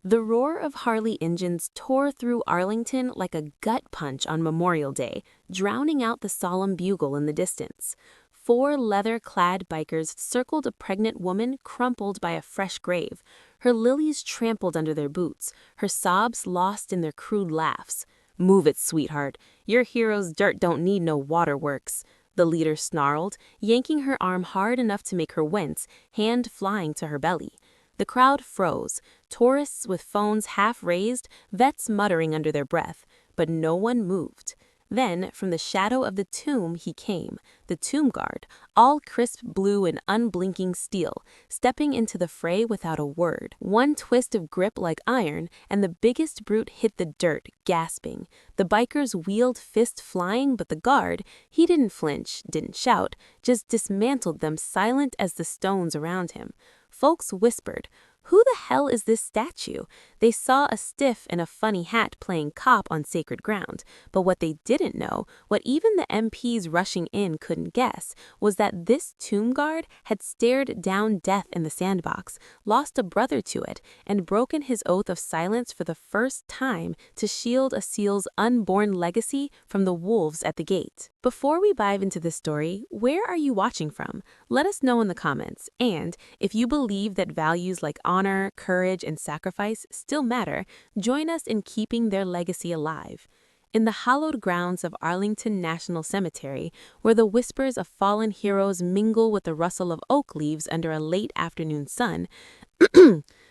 The roar of Harley engines tore through Arlington like a gut punch on Memorial Day, drowning out the solemn bugle in the distance. Four leather-clad bikers circled a pregnant woman crumpled by a fresh grave, her lilies trampled under their boots, her sobs lost in their crude laughs. "Move it, sweetheart. Your hero's dirt don't need no waterworks," the leader snarled, yanking her arm hard enough to make her wince, hand flying to her belly. The crowd froze, tourists with phones half raised, vets muttering under their breath, but no one moved. Then, from the shadow of the tomb he came, the tomb guard, all crisp blue and unblinking steel, stepping into the fray without a word. One twist of grip like iron, and the biggest brute hit the dirt, gasping. The bikers wheeled, fist flying, but the guard, he didn't flinch, didn't shout, just dismantled them silent as the stones around him. Folks whispered, "Who the hell is this statue?" They saw a stiff in a funny hat playing cop on sacred ground, but what they didn't know, what even the MPs rushing in couldn't guess, was that this tomb guard had stared down death in the sandbox, lost a brother to it, and broken his oath of silence for the first time to shield a seal's unborn legacy from the wolves at the gate. Before we dive into this story, where are you watching from? Let us know in the comments, and if you believe that values like honor, courage, and sacrifice still matter, join us in keeping their legacy alive. In the hallowed grounds of Arlington National Cemetery, where the whispers of fallen heroes mingle with the rustle of oak leaves under a late afternoon sun,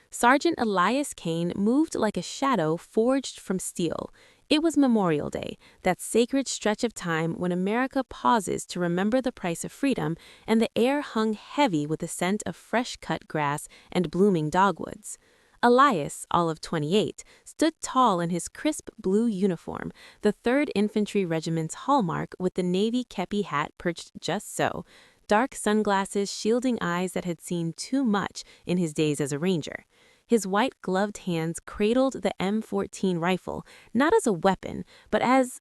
Sergeant Elias Kane moved like a shadow forged from steel. It was Memorial Day, that sacred stretch of time when America pauses to remember the price of freedom, and the air hung heavy with the scent of fresh-cut grass and blooming dogwoods. Elias, all of 28, stood tall in his crisp blue uniform, the 3rd Infantry Regiment's hallmark with the navy kepi hat perched just so, dark sunglasses shielding eyes that had seen too much in his days as a ranger. His white-gloved hands cradled the M14 rifle, not as a weapon, but as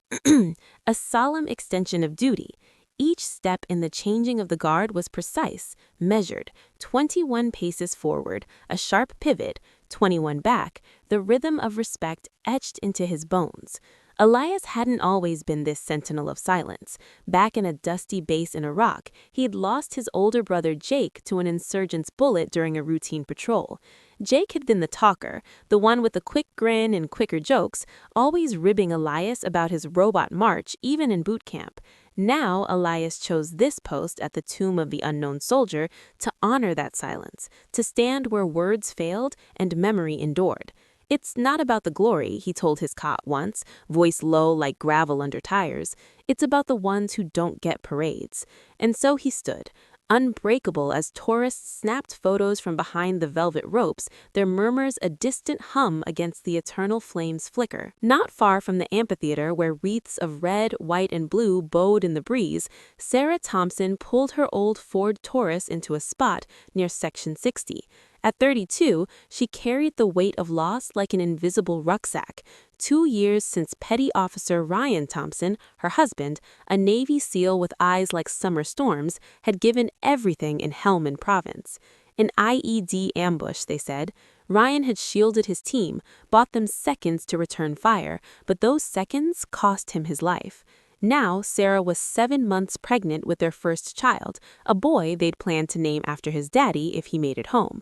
a solemn extension of duty. Each step in the changing of the guard was precise, measured, 21 paces forward, a sharp pivot, 21 back, the rhythm of respect etched into his bones. Elias hadn't always been this sentinel of silence. Back in a dusty base in Iraq, he had lost his older brother Jake to an insurgent's bullet during a routine patrol. Jake had been the talker, the one with the quick grin and quicker jokes, always ribbing Elias about his robot march even in boot camp. Now Elias chose this post at the tomb of the unknown soldier to honor that silence, to stand where words failed and memory endured. "It's not about the glory," he told his cot once, voice low like gravel under tires. "It's about the ones who don't get parades." And so he stood, unbreakable as tourists snapped photos from behind the velvet ropes, their murmurs a distant hum against the eternal flame's flicker. Not far from the amphitheater where wreaths of red, white, and blue bowed in the breeze, Sarah Thompson pulled her old Ford Taurus into a spot near Section 60. At 32, she carried the weight of loss like an invisible rucksack. 2 years since Petty Officer Ryan Thompson, her husband, a Navy SEAL with eyes like summer storms, had given everything in Helmand Province. An IED ambush, they said. Ryan had shielded his team, bought them seconds to return fire, but those seconds cost him his life. Now, Sarah was 7 months pregnant with their first child, a boy they'd planned to name after his daddy if he made it home.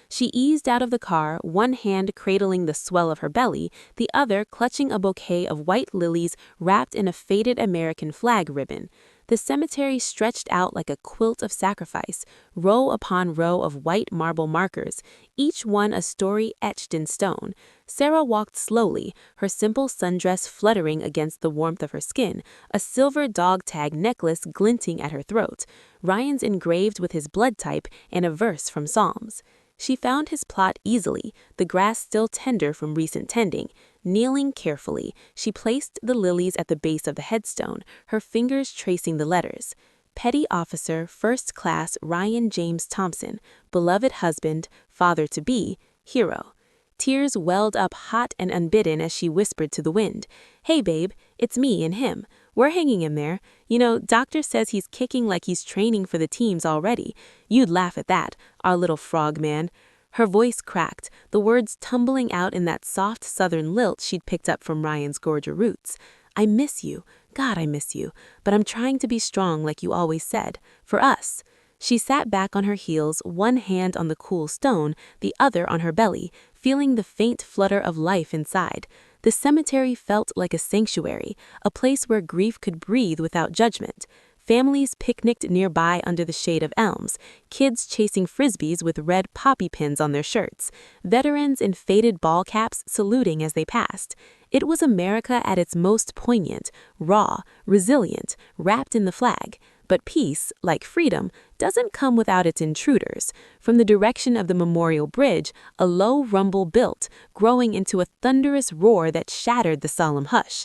She eased out of the car, one hand cradling the swell of her belly, the other clutching a bouquet of white lilies wrapped in a faded American flag ribbon. The cemetery stretched out like a quilt of sacrifice, row upon row of white marble markers, each one a story etched in stone. Sarah walked slowly, her simple sundress fluttering against the warmth of her skin, a silver dog tag necklace glinting at her throat, Ryan's engraved with his blood type and a verse from Psalms. She found his plot easily, the grass still tender from recent tending. Kneeling carefully, she placed the lilies at the base of the headstone, her fingers tracing the letters. Petty Officer, First Class Ryan James Thompson, beloved husband, father-to-be, hero. Tears welled up hot and unbidden as she whispered to the wind, "Hey babe, it's me and him. We're hanging in there. You know, doctor says he's kicking like he's training for the teams already. You'd laugh at that, our little frog man." Her voice cracked, the words tumbling out in that soft southern lilt she'd picked up from Ryan's Gorgia roots. I miss you. God, I miss you. But I'm trying to be strong like you always said. For us. She sat back on her heels, one hand on the cool stone, the other on her belly, feeling the faint flutter of life inside. The cemetery felt like a sanctuary, a place where grief could breathe without judgment. Families picnicked nearby under the shade of elms, kids chasing frisbees with red poppy pins on their shirts, veterans in faded ball caps saluting as they passed. It was America at its most poignant, raw, resilient, wrapped in the flag. But peace, like freedom, doesn't come without its intruders. From the direction of the Memorial Bridge, a low rumble built, growing into a thunderous roar that shattered the solemn hush.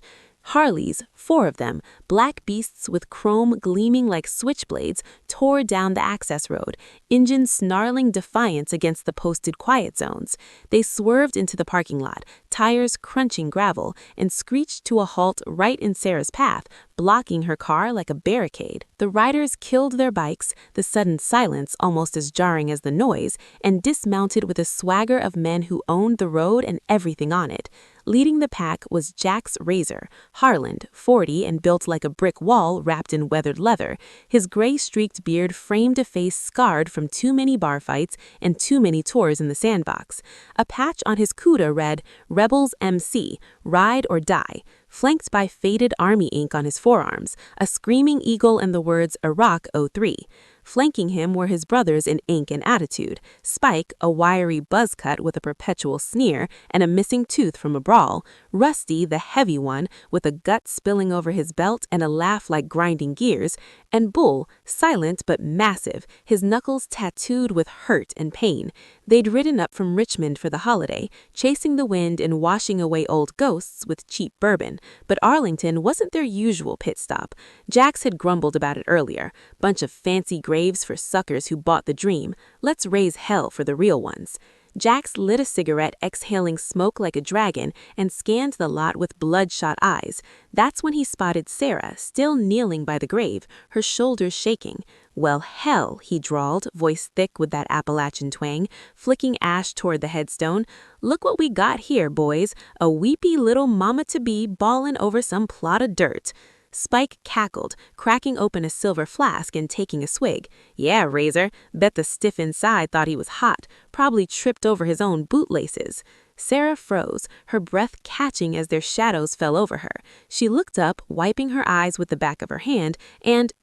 Harleys, 4 of them, black beasts with chrome gleaming like switchblades, tore down the access road, engines snarling defiance against the posted quiet zones. They swerved into the parking lot, tires crunching gravel, and screeched to a halt right in Sarah's path, blocking her car like a barricade. The riders killed their bikes, the sudden silence almost as jarring as the noise, and dismounted with a swagger of men who owned the road and everything on it. Leading the pack was Jack's Razor, Harland, 40 and built like a brick wall wrapped in weathered leather, his gray-streaked beard framed a face scarred from too many bar fights and too many tours in the sandbox. A patch on his cuda read, Rebels MC, Ride or Die, flanked by faded army ink on his forearms, a screaming eagle and the words Iraq 03. Flanking him were his brothers in ink and attitude, Spike, a wiry buzz cut with a perpetual sneer and a missing tooth from a brawl, Rusty, the heavy one, with a gut spilling over his belt and a laugh like grinding gears, and Bull, silent but massive, his knuckles tattooed with hurt and pain. They'd ridden up from Richmond for the holiday, chasing the wind and washing away old ghosts with cheap bourbon, but Arlington wasn't their usual pit stop. Jax had grumbled about it earlier. Bunch of fancy graves for suckers who bought the dream. Let's raise hell for the real ones. Jax lit a cigarette, exhaling smoke like a dragon, and scanned the lot with bloodshot eyes. That's when he spotted Sarah, still kneeling by the grave, her shoulders shaking. Well, hell, he drawled, voice thick with that Appalachian twang, flicking ash toward the headstone. Look what we got here, boys. A weepy little mama-to-be bawling over some plot of dirt. Spike cackled, cracking open a silver flask and taking a swig. Yeah, Razor, bet the stiff inside thought he was hot, probably tripped over his own bootlaces. Sarah froze, her breath catching as their shadows fell over her. She looked up, wiping her eyes with the back of her hand, and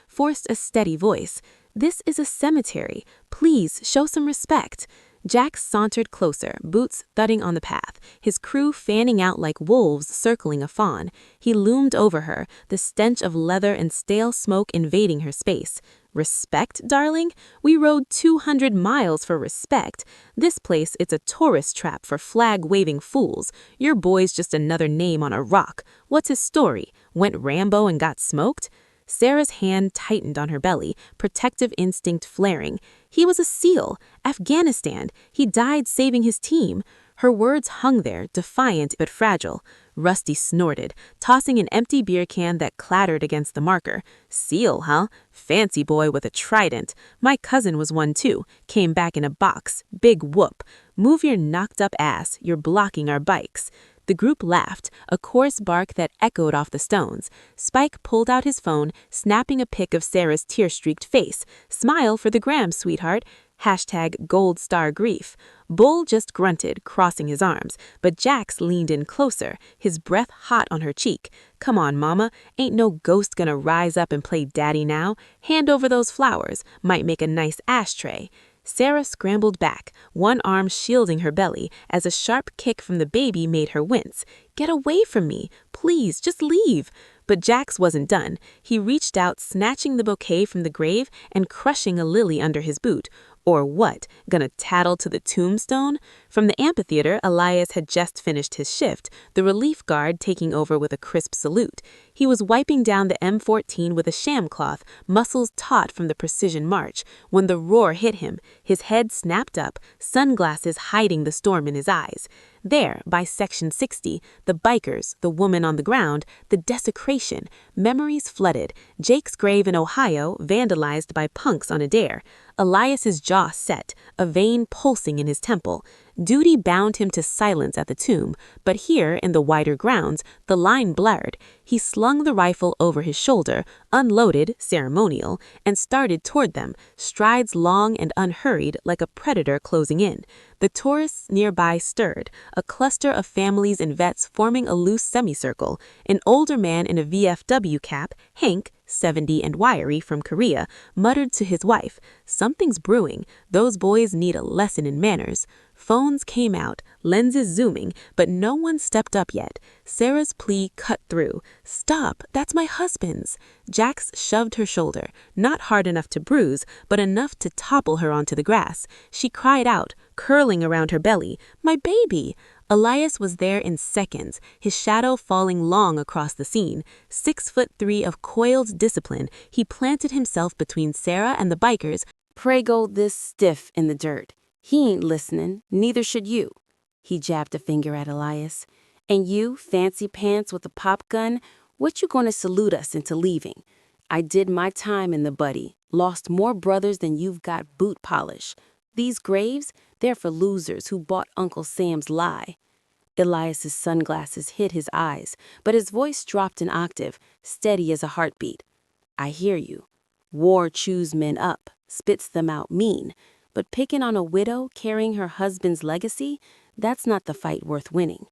forced a steady voice. This is a cemetery. Please, show some respect. Jax sauntered closer, boots thudding on the path, his crew fanning out like wolves circling a fawn. He loomed over her, the stench of leather and stale smoke invading her space. Respect, darling? We rode 200 miles for respect. This place, it's a tourist trap for flag-waving fools. Your boy's just another name on a rock. What's his story? Went Rambo and got smoked? Sarah's hand tightened on her belly, protective instinct flaring. He was a SEAL. Afghanistan. He died saving his team. Her words hung there, defiant but fragile. Rusty snorted, tossing an empty beer can that clattered against the marker. SEAL, huh? Fancy boy with a trident. My cousin was one too. Came back in a box. Big whoop. Move your knocked-up ass. You're blocking our bikes. The group laughed, a coarse bark that echoed off the stones. Spike pulled out his phone, snapping a pic of Sarah's tear-streaked face. Smile for the gram, sweetheart. #GoldStarGrief. Bull just grunted, crossing his arms, but Jax leaned in closer, his breath hot on her cheek. Come on, mama, ain't no ghost gonna rise up and play daddy now. Hand over those flowers, might make a nice ashtray. Sarah scrambled back, one arm shielding her belly, as a sharp kick from the baby made her wince. Get away from me. Please, just leave. But Jax wasn't done. He reached out, snatching the bouquet from the grave and crushing a lily under his boot. Or what? Gonna tattle to the tombstone? From the amphitheater, Elias had just finished his shift, the relief guard taking over with a crisp salute. He was wiping down the M14 with a sham cloth, muscles taut from the precision march, when the roar hit him, his head snapped up, sunglasses hiding the storm in his eyes. There, by Section 60, the bikers, the woman on the ground, the desecration, memories flooded, Jake's grave in Ohio vandalized by punks on a dare, Elias's jaw set, a vein pulsing in his temple. Duty bound him to silence at the tomb, but here, in the wider grounds, the line blurred. He slung the rifle over his shoulder, unloaded, ceremonial, and started toward them, strides long and unhurried like a predator closing in. The tourists nearby stirred, a cluster of families and vets forming a loose semicircle. An older man in a VFW cap, Hank, 70 and wiry from Korea, muttered to his wife, "Something's brewing. Those boys need a lesson in manners." Phones came out, lenses zooming, but no one stepped up yet. Sarah's plea cut through. "Stop, that's my husband's." Jax shoved her shoulder, not hard enough to bruise, but enough to topple her onto the grass. She cried out, curling around her belly, "My baby!" Elias was there in seconds, his shadow falling long across the scene. 6'3" of coiled discipline, he planted himself between Sarah and the bikers. "Prego this stiff in the dirt. He ain't listening, neither should you." He jabbed a finger at Elias. "And you, fancy pants with a pop gun, what you gonna salute us into leaving? I did my time in the buddy, lost more brothers than you've got boot polish. These graves, they're for losers who bought Uncle Sam's lie." Elias's sunglasses hid his eyes, but his voice dropped an octave, steady as a heartbeat. "I hear you. War chews men up, spits them out mean. But picking on a widow carrying her husband's legacy, that's not the fight worth winning."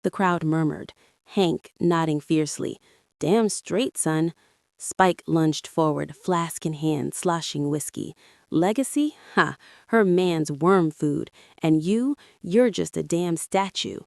The crowd murmured, Hank nodding fiercely. "Damn straight, son." Spike lunged forward, flask in hand, sloshing whiskey. "Legacy? Ha! Her man's worm food. And you're just a damn statue.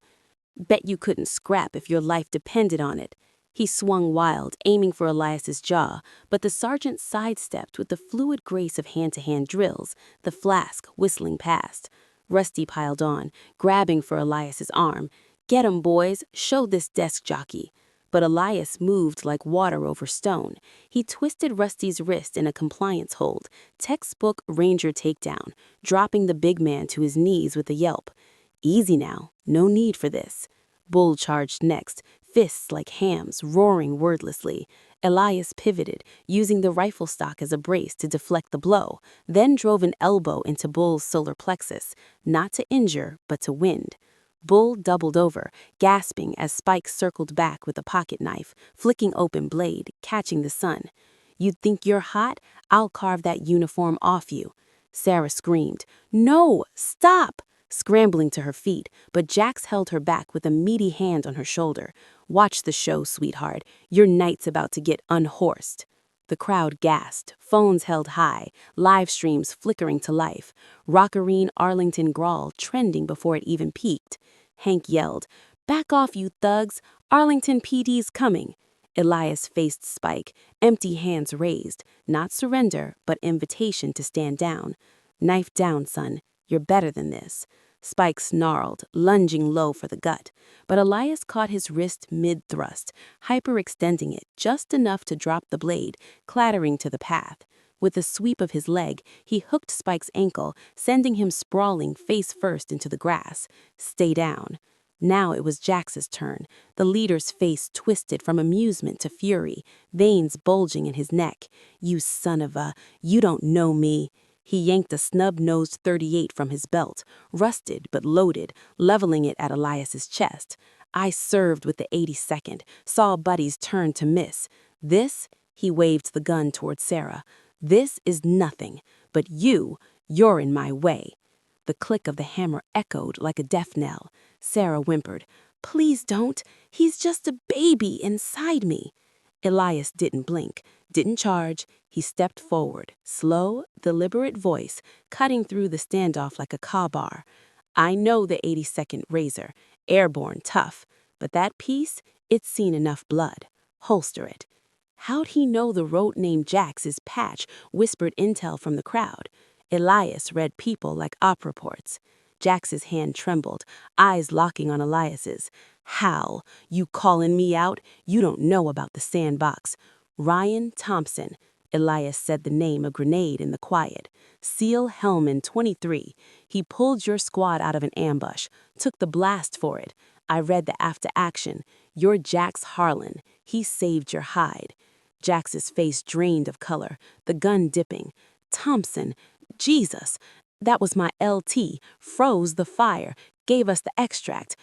Bet you couldn't scrap if your life depended on it." He swung wild, aiming for Elias's jaw, but the sergeant sidestepped with the fluid grace of hand-to-hand drills, the flask whistling past. Rusty piled on, grabbing for Elias's arm. "Get 'em, boys, show this desk jockey." But Elias moved like water over stone. He twisted Rusty's wrist in a compliance hold, textbook Ranger takedown, dropping the big man to his knees with a yelp. "Easy now, no need for this." Bull charged next, fists like hams, roaring wordlessly. Elias pivoted, using the rifle stock as a brace to deflect the blow, then drove an elbow into Bull's solar plexus, not to injure, but to wind. Bull doubled over, gasping as Spike circled back with a pocket knife, flicking open blade, catching the sun. "You think you're hot? I'll carve that uniform off you." Sarah screamed, "No, stop!" scrambling to her feet, but Jax held her back with a meaty hand on her shoulder. "Watch the show, sweetheart. Your night's about to get unhorsed." The crowd gasped, phones held high, live streams flickering to life. Rockarine Arlington Grawl trending before it even peaked. Hank yelled, "Back off, you thugs! Arlington PD's coming!" Elias faced Spike, empty hands raised, not surrender, but invitation to stand down. "Knife down, son. You're better than this." Spike snarled, lunging low for the gut, but Elias caught his wrist mid-thrust, hyperextending it just enough to drop the blade, clattering to the path. With a sweep of his leg, he hooked Spike's ankle, sending him sprawling face first into the grass. "Stay down." Now it was Jax's turn, the leader's face twisted from amusement to fury, veins bulging in his neck. "You son of a, you don't know me." He yanked a snub-nosed .38 from his belt, rusted but loaded, leveling it at Elias's chest. "I served with the 82nd, saw buddies turn to miss. This," he waved the gun toward Sarah, "this is nothing, but you're in my way." The click of the hammer echoed like a death knell. Sarah whimpered, "Please don't, he's just a baby inside me." Elias didn't blink, didn't charge. He stepped forward, slow, deliberate voice, cutting through the standoff like a car. "I know the 82nd Razor, airborne tough, but that piece, it's seen enough blood. Holster it." How'd he know the rote named Jax's patch whispered intel from the crowd? Elias read people like op reports. Jax's hand trembled, eyes locking on Elias's. Hal, you calling me out? You don't know about the sandbox. Ryan Thompson. Elias said the name a grenade in the quiet. Seal Hellman, 23. He pulled your squad out of an ambush, took the blast for it. I read the after action. You're Jax Harlan. He saved your hide. Jax's face drained of color, the gun dipping. Thompson, Jesus, that was my LT, froze the fire, gave us the extract.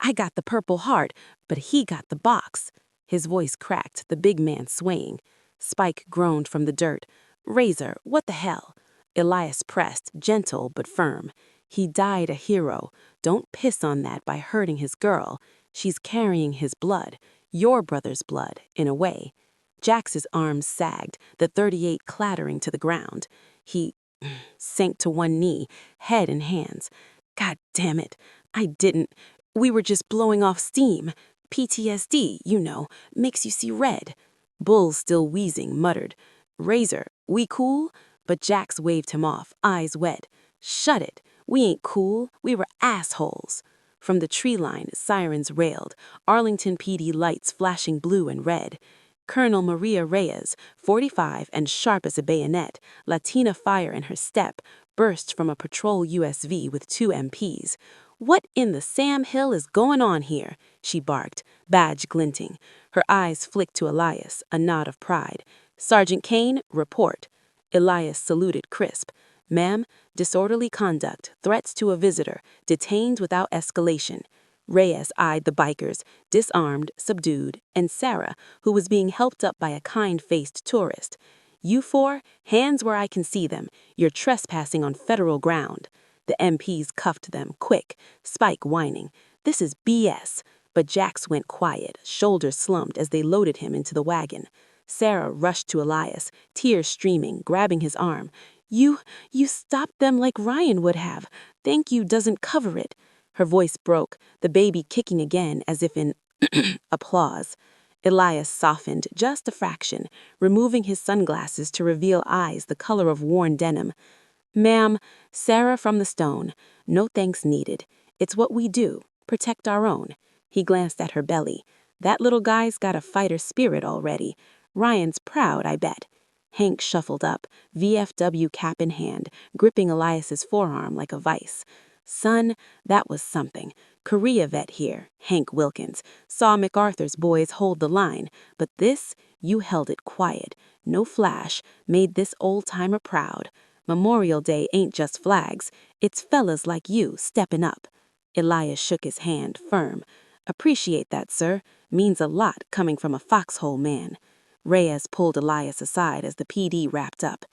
I got the Purple Heart, but he got the box. His voice cracked, the big man swaying. Spike groaned from the dirt. Razor, what the hell? Elias pressed, gentle but firm. He died a hero. Don't piss on that by hurting his girl. She's carrying his blood, your brother's blood, in a way. Jax's arms sagged, the .38 clattering to the ground. He sank to one knee, head in hands. God damn it, I didn't. We were just blowing off steam. PTSD, you know, makes you see red. Bull, still wheezing, muttered, Razor, we cool? But Jax waved him off, eyes wet. Shut it. We ain't cool. We were assholes. From the tree line, sirens railed, Arlington PD lights flashing blue and red. Colonel Maria Reyes, 45 and sharp as a bayonet, Latina fire in her step, burst from a patrol USV with 2 MPs. What in the Sam Hill is going on here? She barked, badge glinting. Her eyes flicked to Elias, a nod of pride. Sergeant Kane, report. Elias saluted crisp. Ma'am, disorderly conduct, threats to a visitor, detained without escalation. Reyes eyed the bikers, disarmed, subdued, and Sarah, who was being helped up by a kind-faced tourist. You 4, hands where I can see them. You're trespassing on federal ground. The MPs cuffed them, quick, Spike whining. This is BS. But Jax went quiet, shoulders slumped as they loaded him into the wagon. Sarah rushed to Elias, tears streaming, grabbing his arm. You stopped them like Ryan would have. Thank you doesn't cover it. Her voice broke, the baby kicking again as if in applause. Elias softened just a fraction, removing his sunglasses to reveal eyes the color of worn denim. Ma'am, Sarah from the stone. No thanks needed. It's what we do. Protect our own. He glanced at her belly. That little guy's got a fighter spirit already. Ryan's proud, I bet. Hank shuffled up, VFW cap in hand, gripping Elias's forearm like a vice. Son, that was something. Korea vet here, Hank Wilkins. Saw MacArthur's boys hold the line, but this, you held it quiet. No flash, made this old-timer proud. Memorial Day ain't just flags, it's fellas like you stepping up. Elias shook his hand, firm. Appreciate that, sir. Means a lot coming from a foxhole man. Reyes pulled Elias aside as the PD wrapped up.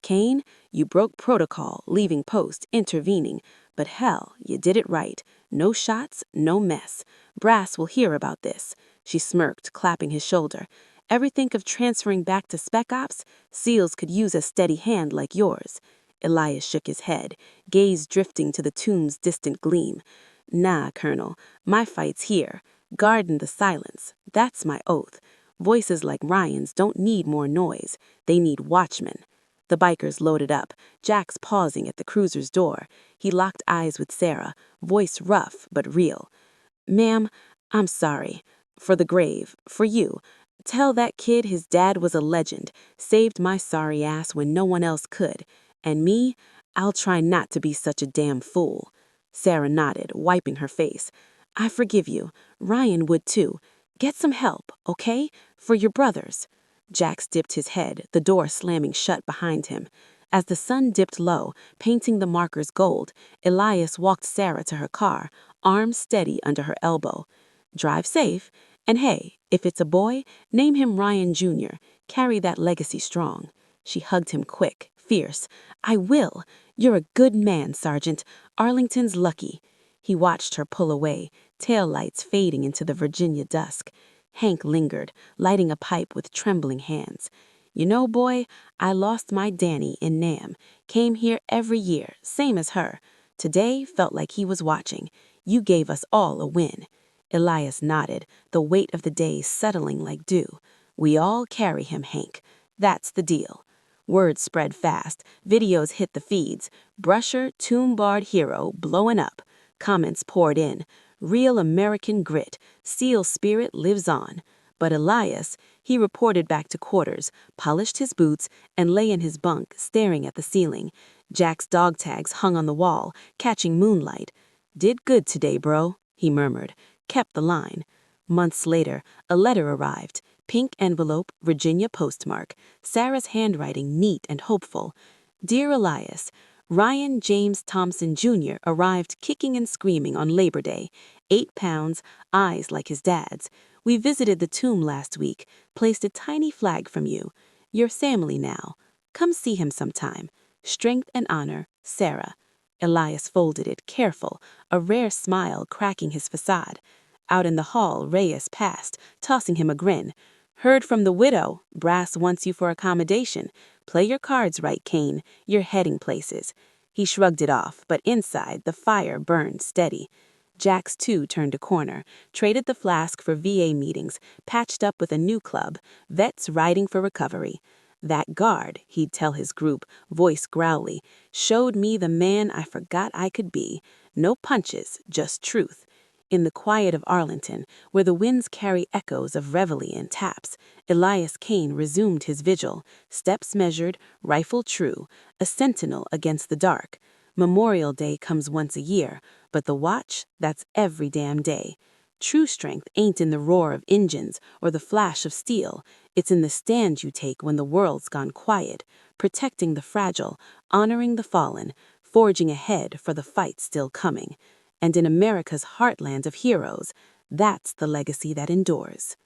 Kane, you broke protocol, leaving post, intervening. But hell, you did it right. No shots, no mess. Brass will hear about this. She smirked, clapping his shoulder. Ever think of transferring back to Spec Ops? SEALs could use a steady hand like yours. Elias shook his head, gaze drifting to the tomb's distant gleam. Nah, Colonel, my fight's here. Guarding the silence. That's my oath. Voices like Ryan's don't need more noise. They need watchmen. The bikers loaded up, Jax pausing at the cruiser's door. He locked eyes with Sarah, voice rough but real. Ma'am, I'm sorry. For the grave, for you. Tell that kid his dad was a legend, saved my sorry ass when no one else could. And me, I'll try not to be such a damn fool. Sarah nodded, wiping her face. I forgive you. Ryan would too. Get some help, okay? For your brothers. Jax dipped his head, the door slamming shut behind him. As the sun dipped low, painting the markers gold, Elias walked Sarah to her car, arms steady under her elbow. Drive safe, and hey, if it's a boy, name him Ryan Jr. Carry that legacy strong. She hugged him quick, fierce. I will. You're a good man, Sergeant. Arlington's lucky. He watched her pull away, tail lights fading into the Virginia dusk. Hank lingered, lighting a pipe with trembling hands. You know, boy, I lost my Danny in Nam. Came here every year, same as her. Today felt like he was watching. You gave us all a win. Elias nodded, the weight of the day settling like dew. We all carry him, Hank. That's the deal. Words spread fast, videos hit the feeds. Brusher, tomb-barred hero, blowing up. Comments poured in. Real American grit, SEAL spirit lives on. But Elias, he reported back to quarters, polished his boots, and lay in his bunk, staring at the ceiling. Jack's dog tags hung on the wall, catching moonlight. "Did good today, bro," he murmured. Kept the line. Months later, a letter arrived. Pink envelope, Virginia postmark. Sarah's handwriting neat and hopeful. "Dear Elias, Ryan James Thompson Jr. arrived kicking and screaming on Labor Day. 8 pounds, eyes like his dad's. We visited the tomb last week, placed a tiny flag from you. Your family now. Come see him sometime. Strength and honor, Sarah." Elias folded it, careful, a rare smile cracking his facade. Out in the hall, Reyes passed, tossing him a grin. "Heard from the widow. Brass wants you for accommodation. Play your cards right, Kane. You're heading places." He shrugged it off, but inside, the fire burned steady. Jax, too, turned a corner, traded the flask for VA meetings, patched up with a new club, vets riding for recovery. "That guard," he'd tell his group, voice growly, "showed me the man I forgot I could be. No punches, just truth." In the quiet of Arlington, where the winds carry echoes of reveille and taps, Elias Kane resumed his vigil, steps measured, rifle true, a sentinel against the dark. Memorial Day comes once a year, but the watch, that's every damn day. True strength ain't in the roar of engines or the flash of steel. It's in the stand you take when the world's gone quiet, protecting the fragile, honoring the fallen, forging ahead for the fight still coming. And in America's heartland of heroes, that's the legacy that endures.